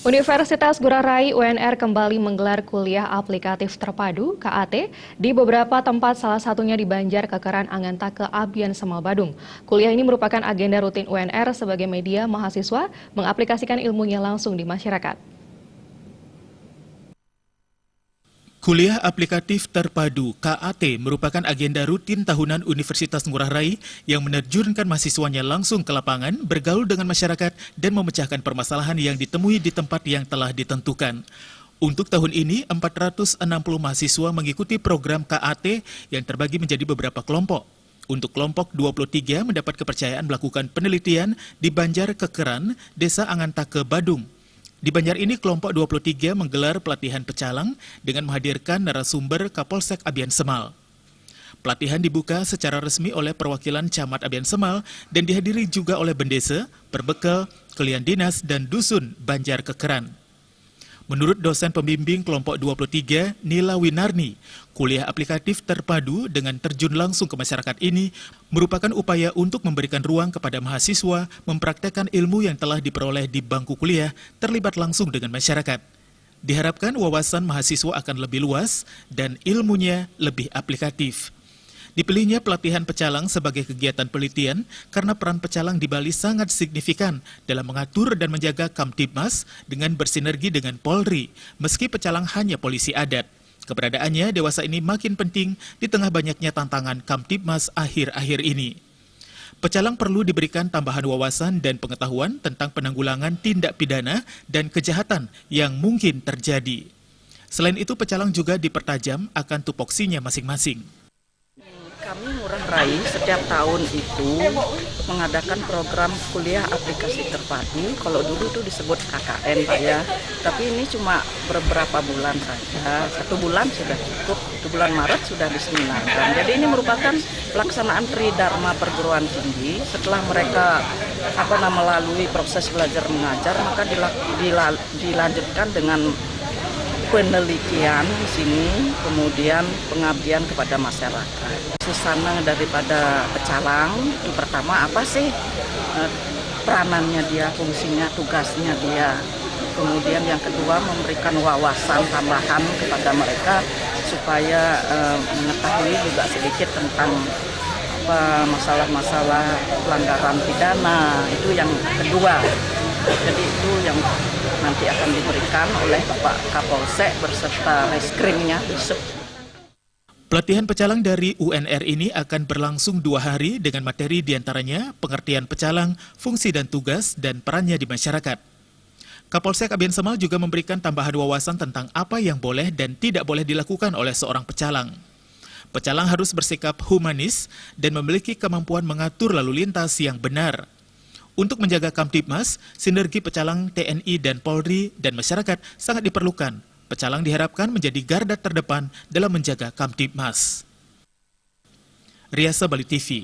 Universitas Ngurah Rai UNR kembali menggelar kuliah aplikatif terpadu (KAT) di beberapa tempat, salah satunya di Banjar Kekeran Angantake Abian Semal Badung. Kuliah ini merupakan agenda rutin UNR sebagai media mahasiswa mengaplikasikan ilmunya langsung di masyarakat. Kuliah aplikatif terpadu (KAT) merupakan agenda rutin tahunan Universitas Ngurah Rai yang menerjunkan mahasiswanya langsung ke lapangan, bergaul dengan masyarakat, dan memecahkan permasalahan yang ditemui di tempat yang telah ditentukan. Untuk tahun ini, 460 mahasiswa mengikuti program KAT yang terbagi menjadi beberapa kelompok. Untuk kelompok 23 mendapat kepercayaan melakukan penelitian di Banjar Kekeran, Desa Angantake, Badung. Di Banjar ini, kelompok 23 menggelar pelatihan pecalang dengan menghadirkan narasumber Kapolsek Abian Semal. Pelatihan dibuka secara resmi oleh perwakilan Camat Abian Semal dan dihadiri juga oleh Bendesa, Perbekal, Kelian Dinas, dan Dusun Banjar Kekeran. Menurut dosen pembimbing kelompok 23, Nila Winarni, kuliah aplikatif terpadu dengan terjun langsung ke masyarakat ini merupakan upaya untuk memberikan ruang kepada mahasiswa mempraktekkan ilmu yang telah diperoleh di bangku kuliah terlibat langsung dengan masyarakat. Diharapkan wawasan mahasiswa akan lebih luas dan ilmunya lebih aplikatif. Dipilihnya pelatihan pecalang sebagai kegiatan penelitian karena peran pecalang di Bali sangat signifikan dalam mengatur dan menjaga Kamtibmas dengan bersinergi dengan Polri, meski pecalang hanya polisi adat. Keberadaannya dewasa ini makin penting di tengah banyaknya tantangan Kamtibmas akhir-akhir ini. Pecalang perlu diberikan tambahan wawasan dan pengetahuan tentang penanggulangan tindak pidana dan kejahatan yang mungkin terjadi. Selain itu, pecalang juga dipertajam akan tupoksinya masing-masing. Kami Ngurah Rai setiap tahun itu mengadakan program kuliah aplikasi terpadu. Kalau dulu itu disebut KKN, Pak ya. Tapi ini cuma beberapa bulan saja. 1 bulan sudah cukup. 1 bulan Maret sudah diseminarkan. Jadi ini merupakan pelaksanaan Tridharma perguruan tinggi. Setelah mereka melalui proses belajar mengajar, maka dilanjutkan dengan penelitian di sini, kemudian pengabdian kepada masyarakat. Susana daripada pecalang itu pertama apa sih peranannya dia, fungsinya, tugasnya dia. Kemudian yang kedua memberikan wawasan tambahan kepada mereka supaya mengetahui juga sedikit tentang masalah-masalah pelanggaran pidana. Itu yang kedua. Jadi itu yang nanti akan diberikan oleh Bapak Kapolsek berserta reskrimnya besok. Pelatihan pecalang dari UNR ini akan berlangsung 2 hari dengan materi diantaranya pengertian pecalang, fungsi dan tugas, dan perannya di masyarakat. Kapolsek Abian Semal juga memberikan tambahan wawasan tentang apa yang boleh dan tidak boleh dilakukan oleh seorang pecalang. Pecalang harus bersikap humanis dan memiliki kemampuan mengatur lalu lintas yang benar. Untuk menjaga Kamtibmas, sinergi pecalang TNI dan Polri dan masyarakat sangat diperlukan. Pecalang diharapkan menjadi garda terdepan dalam menjaga Kamtibmas. Riasa Bali TV.